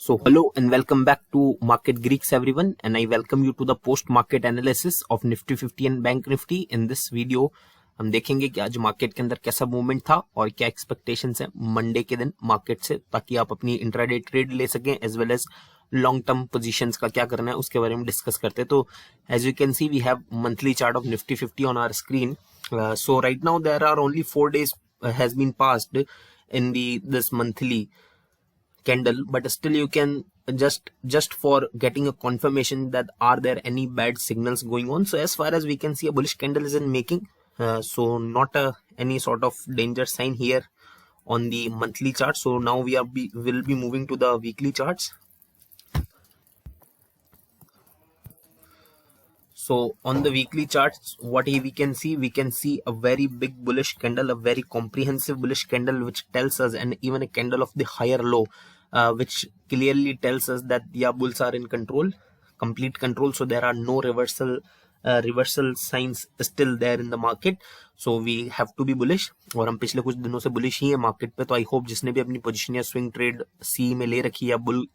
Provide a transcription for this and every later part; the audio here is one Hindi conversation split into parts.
So hello and welcome back to Market Greeks everyone, and I welcome you to the post market analysis of Nifty 50 and Bank Nifty. In this video हम देखेंगे कि आज मार्केट के अंदर कैसा मूवमेंट था और क्या एक्सपेक्टेशंस है मंडे के दिन मार्केट से, ताकि आप अपनी इंट्राडे ट्रेड ले सकें as well as long term positions का क्या करना है उसके बारे में डिस्कस करते हैं. तो as you can see we have monthly chart of Nifty 50 on our screen. So right now there are only 4 days has been passed in this monthly candle, but still you can just for getting a confirmation that are there any bad signals going on. So as far as we can see, a bullish candle is in making, so not any sort of danger sign here on the monthly chart. So now will be moving to the weekly charts. So on the weekly charts, what we can see a very big bullish candle, a very comprehensive bullish candle, which tells us, and even a candle of the higher low, which clearly tells us that yeah, bulls are in control, complete control. So there are no reversal signs still there in the market. So we have to be bullish. और हम पिछले कुछ दिनों से bullish ही है मार्केट पे. तो आई होप जिसने भी अपनी पोजीशन या स्विंग ट्रेड सी में ले रखी है या बुल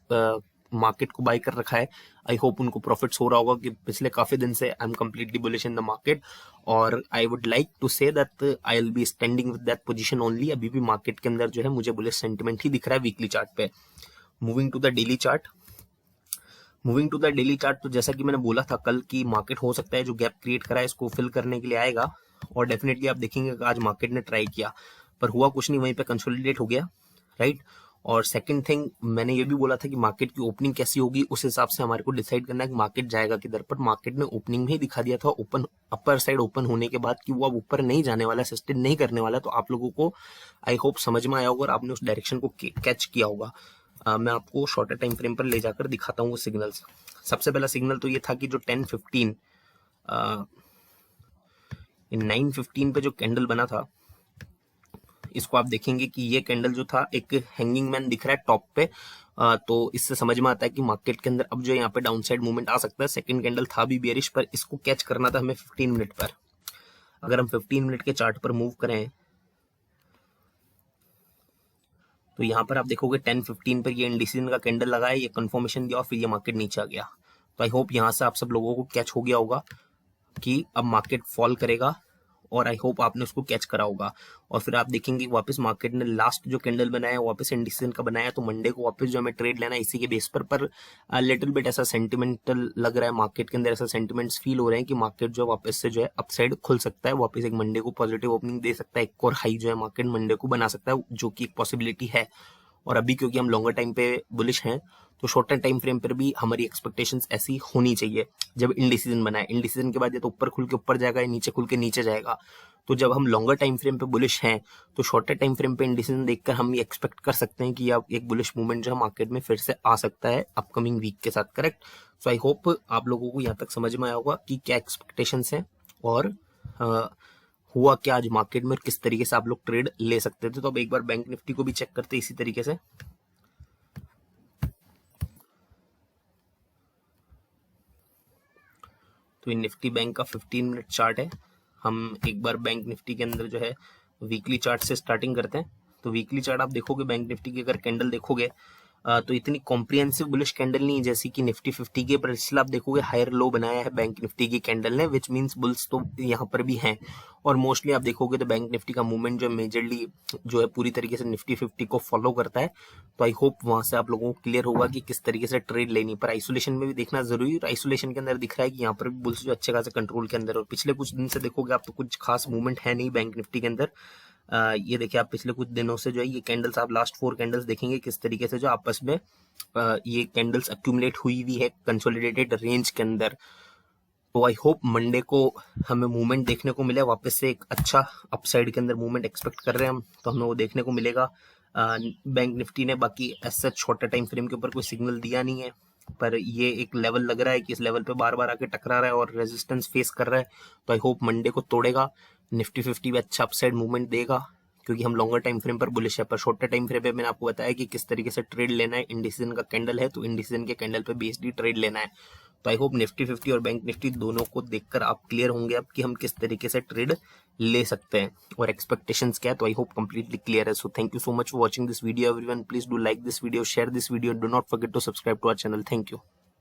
मार्केट को बाय कर रखा है, आई होप उनको प्रॉफिट्स हो रहा होगा कि पिछले काफी दिन से I am completely bullish in the market. और I would like to say that I will be standing with that position only. अभी भी मार्केट के अंदर जो है मुझे बुलिश सेंटिमेंट ही दिख रहा है वीकली चार्ट पे. Moving to the daily chart, तो जैसा कि मैंने बोला था कल की मार्केट हो सकता है जो गैप क्रिएट करा है इसको फिल करने के लिए आएगा, और डेफिनेटली आप देखेंगे कि आज मार्केट ने ट्राई किया पर हुआ कुछ नहीं, वहीं पे कंसोलिडेट हो गया, राइट. और सेकंड थिंग, मैंने ये भी बोला था कि मार्केट की ओपनिंग कैसी होगी उस हिसाब से हमारे को डिसाइड करना है कि मार्केट जाएगा किधर. पर मार्केट ने ओपनिंग में ही दिखा दिया था ओपन अपर साइड ओपन होने के बाद कि वो अब ऊपर नहीं जाने वाला, सस्टेन नहीं करने वाला. तो आप लोगों को आई होप समझ में आया होगा और आपने उस डायरेक्शन को कैच किया होगा. मैं आपको शॉर्टर टाइम फ्रेम पर ले जाकर दिखाता हूँ वो सिग्नल्स. सबसे पहला सिग्नल तो ये था कि जो 10:15 9:15 पे जो कैंडल बना था, इसको आप देखेंगे कि ये कैंडल जो था एक हैंगिंग मैन दिख रहा है टॉप पे. तो इससे समझ में आता है कि मार्केट के अंदर अब जो यहाँ पे डाउन साइड मूवमेंट आ सकता है. सेकंड कैंडल था भी बेरिश, पर इसको कैच करना था हमें 15 मिनट पर. अगर हम 15 मिनट के चार्ट पर मूव करें तो यहाँ पर आप देखोगे 10:15 पर ये इंडिसीजन का कैंडल लगा है, ये कंफर्मेशन दिया और फिर ये मार्केट नीचे आ गया. तो आई होप यहाँ से आप सब लोगों को कैच हो गया होगा कि अब मार्केट फॉल करेगा, और आई होप आपने उसको कैच करा होगा. और फिर आप देखेंगे वापस मार्केट ने लास्ट जो कैंडल बनाया है वापस इंडिसीजन का बनाया. तो मंडे को वापस जो हमें ट्रेड लेना है इसी के बेस पर लिटिल बिट ऐसा सेंटिमेंटल लग रहा है मार्केट के अंदर, ऐसा सेंटिमेंट्स फील हो रहे हैं कि मार्केट जो वापस से जो है अपसाइड खुल सकता है, वापस एक मंडे को पॉजिटिव ओपनिंग दे सकता है, एक और हाई जो है मार्केट मंडे को बना सकता है, जो कि एक पॉसिबिलिटी है. और अभी क्योंकि हम लॉन्गर टाइम पे बुलिश हैं तो शॉर्टर टाइम फ्रेम पर भी हमारी एक्सपेक्टेशंस ऐसी होनी चाहिए. जब इंडिसीजन बनाए, इंडिसीजन के बाद ये तो ऊपर खुल के ऊपर जाएगा या नीचे खुल के नीचे जाएगा. तो जब हम लॉन्गर टाइम फ्रेम पे बुलिश हैं तो शॉर्टर टाइम फ्रेम पे इंडिसीजन देखकर हम ये एक्सपेक्ट कर सकते हैं कि अब एक बुलिश मूवमेंट जो है मार्केट में फिर से आ सकता है अपकमिंग वीक के साथ, करेक्ट. सो आई होप आप लोगों को यहाँ तक समझ में आया होगा कि क्या एक्सपेक्टेशंस हैं और हुआ क्या आज मार्केट में और किस तरीके से आप लोग ट्रेड ले सकते थे. तो अब एक बार बैंक निफ्टी को भी चेक करते इसी तरीके से. तो ये निफ्टी बैंक का 15 मिनट चार्ट है. हम एक बार बैंक निफ्टी के अंदर जो है वीकली चार्ट से स्टार्टिंग करते हैं. तो वीकली चार्ट आप देखोगे बैंक निफ्टी की अगर कैंडल देखोगे तो इतनी कॉम्प्रिहेंसिव बुलिश कैंडल नहीं है जैसी कि निफ्टी 50 के, पर इसलिए आप देखोगे हायर लो बनाया है बैंक निफ्टी की कैंडल ने, विच मींस बुल्स तो यहाँ पर भी हैं. और मोस्टली आप देखोगे तो बैंक निफ्टी का मूवमेंट जो मेजरली जो है पूरी तरीके से निफ्टी 50 को फॉलो करता है. तो आई होप वहां से आप लोगों को क्लियर होगा कि किस तरीके से ट्रेड लेनी. पर आइसोलेशन में भी देखना जरूरी है. आइसोलेशन के अंदर दिख रहा है कि यहाँ पर भी बुल्स जो अच्छे खासे कंट्रोल के अंदर, और पिछले कुछ दिन से देखोगे आप तो कुछ खास मूवमेंट है नहीं बैंक निफ्टी के अंदर. ये देखिए आप पिछले कुछ दिनों से जो है ये कैंडल्स, आप लास्ट 4 कैंडल्स देखेंगे किस तरीके से जो आपस में ये कैंडल्स अक्यूमुलेट हुई हुई है कंसोलिडेटेड रेंज के अंदर. तो आई होप मंडे को हमें मूवमेंट देखने को मिले वापस से, एक अच्छा अपसाइड के अंदर मूवमेंट एक्सपेक्ट कर रहे हैं हम, तो हमें वो देखने को मिलेगा बैंक निफ्टी ने. बाकी ऐसा शॉर्टर टाइम फ्रेम के ऊपर कोई सिग्नल दिया नहीं है, पर ये एक लेवल लग रहा है कि इस लेवल पे बार बार आके टकरा रहा है और रेजिस्टेंस फेस कर रहा है. तो आई होप मंडे को तोड़ेगा, निफ्टी 50 भी अच्छा अपसाइड मूवमेंट देगा क्योंकि हम लॉन्गर टाइम फ्रेम पर बुलिश है. पर शॉर्टर टाइम फ्रेम पे मैंने आपको बताया कि किस तरीके से ट्रेड लेना है. इंडिसीजन का कैंडल है तो इंडिसीजन के कैंडल पे बेस्ड ट्रेड लेना है. तो आई होप निफ्टी 50 और बैंक निफ्टी दोनों को देखकर आप क्लियर होंगे अब कि हम किस तरीके से ट्रेड ले सकते हैं और एक्सपेक्टेशंस क्या है। तो आई होप कंप्लीटली क्लियर है। So thank you so much for watching this video everyone. Please do like this video, share this video, do not forget to subscribe to our channel. Thank you.